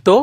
तो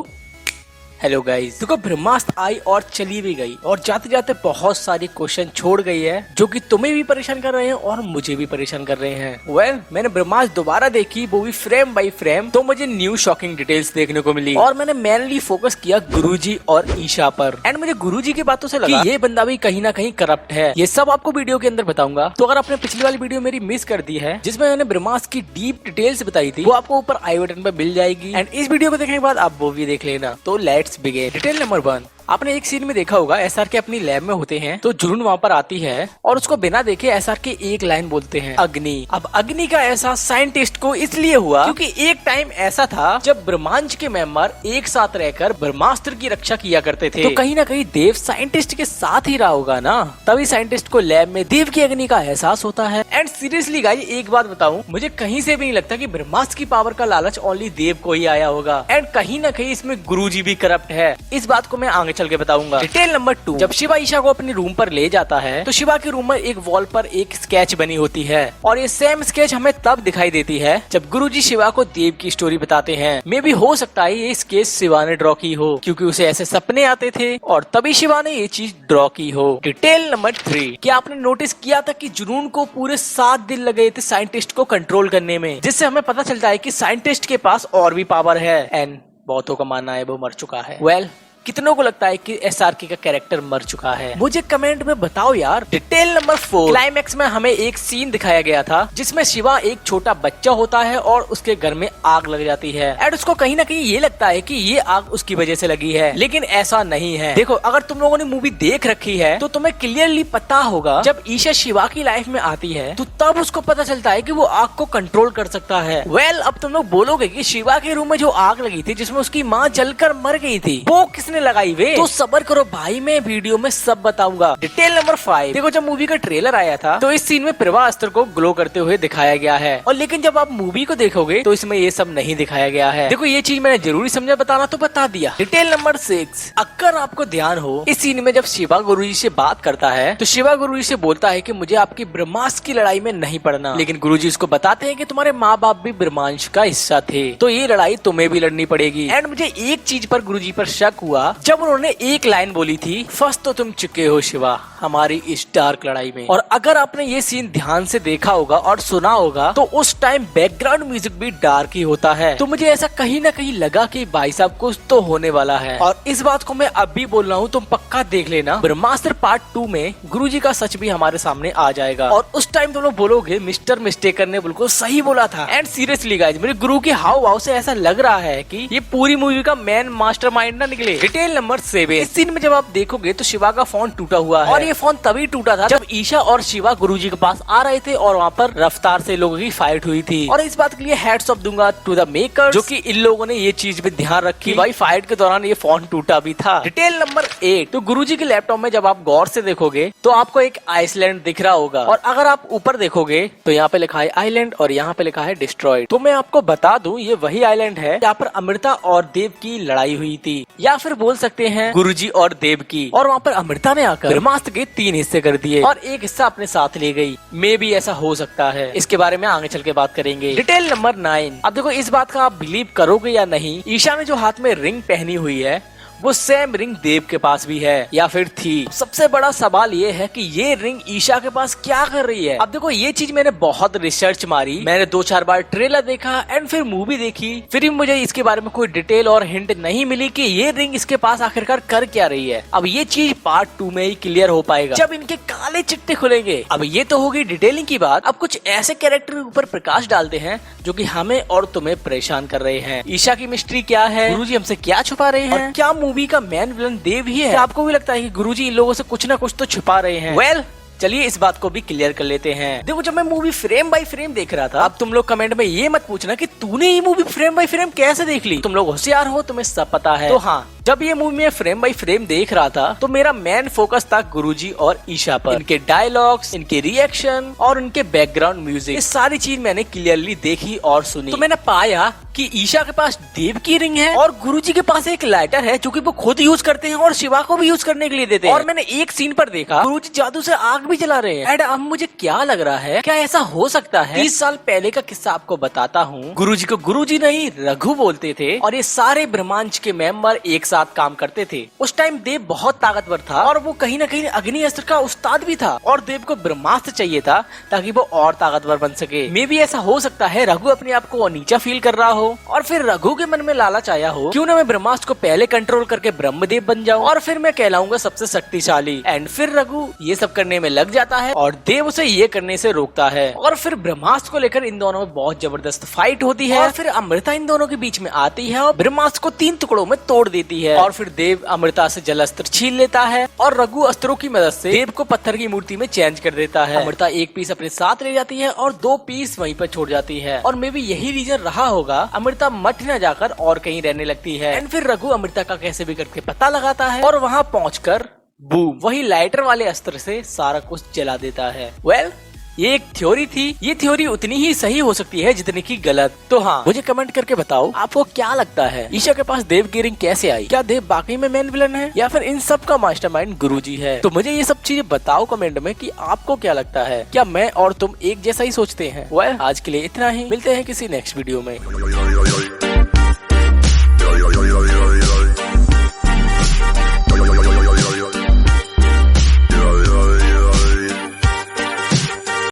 hello guys, देखो ब्रह्मास्त्र आई और चली भी गई और जाते जाते बहुत सारे क्वेश्चन छोड़ गई है जो कि तुम्हें भी परेशान कर रहे हैं और मुझे भी परेशान कर रहे हैं। मैंने ब्रह्मास्त्र दोबारा देखी, वो भी फ्रेम बाय फ्रेम, तो मुझे न्यू शॉकिंग डिटेल्स देखने को मिली और मैंने मेनली फोकस किया गुरुजी और ईशा पर। एंड मुझे गुरुजी की बातों से लगा कि ये बंदा भी कहीं ना कहीं करप्ट है। ये सब आपको वीडियो के अंदर बताऊंगा। तो अगर आपने पिछली वाली वीडियो मेरी मिस कर दी है जिसमें मैंने ब्रह्मास्त्र की डीप डिटेल्स बताई थी, वो आपको ऊपर आई बटन पर मिल जाएगी। एंड इस वीडियो को देखने के बाद आप वो भी देख लेना। तो लेट्स बिगिन। डिटेल नंबर 1, आपने एक सीन में देखा होगा एसआर के अपनी लैब में होते हैं तो जुनून वहाँ पर आती है और उसको बिना देखे एसआर के एक लाइन बोलते हैं, अग्नि। अब अग्नि का एहसास साइंटिस्ट को इसलिए हुआ क्योंकि एक टाइम ऐसा था जब ब्रह्मांड के मेंबर एक साथ रहकर ब्रह्मास्त्र की रक्षा किया करते थे। तो कहीं ना कहीं देव साइंटिस्ट के साथ ही रहा होगा ना, तभी साइंटिस्ट को लैब में देव की अग्नि का एहसास होता है। एंड सीरियसली गाइस, एक बात बताऊं, मुझे कहीं से भी नहीं लगता कि ब्रह्मास्त्र की पावर का लालच ओनली देव को ही आया होगा। एंड कहीं ना कहीं इसमें गुरुजी भी करप्ट है। इस बात को मैं आगे चल के बताऊंगा। डिटेल नंबर 2, जब शिवा ईशा को अपने रूम पर ले जाता है तो शिवा के रूम में एक वॉल पर एक स्केच बनी होती है और ये सेम स्केच हमें तब दिखाई देती है जब गुरुजी शिवा को देव की स्टोरी बताते हैं। मे भी हो सकता है ये स्केच शिवा ने ड्रॉ की हो क्योंकि उसे ऐसे सपने आते थे और तभी शिवा ने ये चीज ड्रॉ की हो। डिटेल नंबर 3, क्या आपने नोटिस किया था कि जुनून को पूरे 7 दिन लगे थे साइंटिस्ट को कंट्रोल करने में, जिससे हमें पता चलता है कि साइंटिस्ट के पास और भी पावर है। एंड बहुतों का मानना है वो मर चुका है। कितनों को लगता है कि एसआरके का कैरेक्टर मर चुका है? मुझे कमेंट में बताओ यार। डिटेल नंबर 4, क्लाइमैक्स में हमें एक सीन दिखाया गया था जिसमें शिवा एक छोटा बच्चा होता है और उसके घर में आग लग जाती है एंड उसको कहीं ना कहीं ये लगता है कि ये आग उसकी वजह से लगी है, लेकिन ऐसा नहीं है। देखो, अगर तुम लोगों ने मूवी देख रखी है तो तुम्हें क्लियरली पता होगा जब ईशा शिवा की लाइफ में आती है तो तब उसको पता चलता है कि वो आग को कंट्रोल कर सकता है। अब तुम लोग बोलोगे कि शिवा के रूम में जो आग लगी थी जिसमें उसकी माँ जलकर मर गई थी, वो किसने लगाई वे? तो सब्र करो भाई, मैं वीडियो में सब बताऊंगा। डिटेल नंबर 5, देखो जब मूवी का ट्रेलर आया था तो इस सीन में प्रभास्त्र को ग्लो करते हुए दिखाया गया है और लेकिन जब आप मूवी को देखोगे तो इसमें ये सब नहीं दिखाया गया है। देखो, ये चीज मैंने जरूरी समझा बताना तो बता दिया। डिटेल नंबर 6, अगर आपको ध्यान हो इस सीन में जब शिवा गुरुजी से बात करता है तो शिवा गुरुजी से बोलता है कि मुझे आपकी ब्रह्मास्त्र की लड़ाई में नहीं पड़ना, लेकिन गुरुजी उसको बताते हैं कि तुम्हारे माँ बाप भी ब्रह्मांश का हिस्सा थे तो ये लड़ाई तुम्हें भी लड़नी पड़ेगी। एंड मुझे एक चीज पर गुरुजी पर शक हुआ जब उन्होंने एक लाइन बोली थी, फर्स्ट तो तुम चुके हो शिवा हमारी इस डार्क लड़ाई में। और अगर आपने ये सीन ध्यान से देखा होगा और सुना होगा तो उस टाइम बैकग्राउंड म्यूजिक भी डार्क ही होता है। तो मुझे ऐसा कहीं ना कहीं लगा कि भाई साहब कुछ तो होने वाला है और इस बात को मैं अब भी बोल रहा हूँ, तुम पक्का देख लेना। ब्रह्मास्त्र पार्ट 2 में गुरुजी का सच भी हमारे सामने आ जाएगा और उस टाइम तुम लोग बोलोगे मिस्टर मिस्टेकर ने बिल्कुल सही बोला था। एंड सीरियसली गाइस, मेरे गुरु के हाव भाव से ऐसा लग रहा है कि ये पूरी मूवी का मेन मास्टरमाइंड ना निकले। डिटेल नंबर 7, इस सीन में जब आप देखोगे तो शिवा का फोन टूटा हुआ है और ये फोन तभी टूटा था जब ईशा और शिवा गुरुजी के पास आ रहे थे और वहाँ पर रफ्तार से लोगों की फाइट हुई थी। और इस बात के लिए हैट्स ऑफ दूंगा टू द मेकर्स जो कि इन लोगों ने ये चीज भी ध्यान रखी भाई फाइट के दौरान ये फोन टूटा भी था। डिटेल नंबर 8, तो गुरुजी के लैपटॉप में जब आप गौर से देखोगे तो आपको एक आइसलैंड दिख रहा होगा और अगर आप ऊपर देखोगे तो यहाँ पे लिखा है आइलैंड और यहाँ पे लिखा है डिस्ट्रॉयड। तो मैं आपको बता दूं ये वही आइलैंड है जहाँ पर अमृता और देव की लड़ाई हुई थी, या फिर बोल सकते हैं गुरुजी और देव की। और वहाँ पर अमृता ने आकर ब्रह्मास्त्र के 3 हिस्से कर दिए और एक हिस्सा अपने साथ ले गई। मे भी ऐसा हो सकता है, इसके बारे में आगे चल के बात करेंगे। डिटेल नंबर 9, अब देखो इस बात का आप बिलीव करोगे या नहीं, ईशा ने जो हाथ में रिंग पहनी हुई है वो सेम रिंग देव के पास भी है या फिर थी। सबसे बड़ा सवाल ये है कि ये रिंग ईशा के पास क्या कर रही है। अब देखो, ये चीज मैंने बहुत रिसर्च मारी, मैंने 2-4 बार ट्रेलर देखा एंड फिर मूवी देखी, फिर भी मुझे इसके बारे में कोई डिटेल और हिंट नहीं मिली कि ये रिंग इसके पास आखिरकार कर क्या रही है। अब ये चीज पार्ट 2 में ही क्लियर हो पाएगा जब इनके काले चिट्टे खुलेंगे। अब ये तो होगी डिटेलिंग की बात। अब कुछ ऐसे कैरेक्टर के ऊपर प्रकाश डालते हैं जो कि हमें और तुम्हें परेशान कर रहे हैं। ईशा की मिस्ट्री क्या है, गुरुजी हमसे क्या छुपा रहे हैं, क्या मूवी का मेन विलन देव ही है? आपको भी लगता है कि गुरुजी इन लोगों से कुछ ना कुछ तो छुपा रहे हैं? चलिए इस बात को भी क्लियर कर लेते हैं। देखो, जब मैं मूवी फ्रेम बाय फ्रेम देख रहा था, अब तुम लोग कमेंट में ये मत पूछना कि तूने ये मूवी फ्रेम बाय फ्रेम कैसे देख ली। तुम लोग होशियार हो, तुम्हें सब पता है। तो हाँ, जब ये मूवी मैं फ्रेम बाय फ्रेम देख रहा था तो मेरा मेन फोकस था गुरुजी और ईशा पर। इनके डायलॉग्स, इनके रिएक्शन और इनके बैकग्राउंड म्यूजिक, ये सारी चीज मैंने क्लियरली देखी और सुनी। तो मैंने पाया कि ईशा के पास देव की रिंग है और गुरुजी के पास एक लाइटर है जो कि वो खुद यूज करते हैं और शिवा को भी यूज करने के लिए देते हैं। और मैंने एक सीन पर देखा गुरुजी जादू से आग भी जला रहे हैं। एंड अब मुझे क्या लग रहा है, क्या ऐसा हो सकता है? 30 साल पहले का किस्सा आपको बताता हूँ। गुरुजी को गुरुजी नहीं रघु बोलते थे और ये सारे ब्रह्मांड के मेंबर एक साथ काम करते थे। उस टाइम देव बहुत ताकतवर था और वो कहीं न कहीं अग्नि अस्त्र का उस्ताद भी था और देव को ब्रह्मास्त्र चाहिए था ताकि वो और ताकतवर बन सके। मे भी ऐसा हो सकता है रघु अपने आप को नीचा फील कर रहा हो और फिर रघु के मन में लालच आया हो, क्यों ना मैं ब्रह्मास्त्र को पहले कंट्रोल करके ब्रह्मदेव बन जाऊं और फिर मैं कहलाऊंगा सबसे शक्तिशाली। एंड फिर रघु ये सब करने में लग जाता है और देव उसे ये करने से रोकता है और फिर ब्रह्मास्त्र को लेकर इन दोनों में बहुत जबरदस्त फाइट होती है और फिर अमृता इन दोनों के बीच में आती है और ब्रह्मास्त्र को 3 टुकड़ों में तोड़ देती है और फिर देव अमृता से जल अस्त्र छीन लेता है और रघु अस्त्रों की मदद से देव को पत्थर की मूर्ति में चेंज कर देता है। अमृता एक पीस अपने साथ ले जाती है और 2 पीस वहीं पर छोड़ जाती है और मे भी यही रीजन रहा होगा अमृता मठ न जाकर और कहीं रहने लगती है। एंड फिर रघु अमृता का कैसे भी करके पता लगाता है और वहाँ पहुंचकर बूम वही लाइटर वाले अस्त्र से सारा कुछ जला देता है। वेल ये एक थ्योरी थी, ये थ्योरी उतनी ही सही हो सकती है जितनी की गलत। तो हाँ, मुझे कमेंट करके बताओ आपको क्या लगता है ईशा के पास देव की रिंग कैसे आई? क्या देव बाकी में मेन विलन है या फिर इन सब का मास्टरमाइंड गुरुजी है? तो मुझे ये सब चीजें बताओ कमेंट में कि आपको क्या लगता है, क्या मैं और तुम एक जैसा ही सोचते हैं? वेल आज के लिए इतना ही, मिलते हैं किसी नेक्स्ट वीडियो में।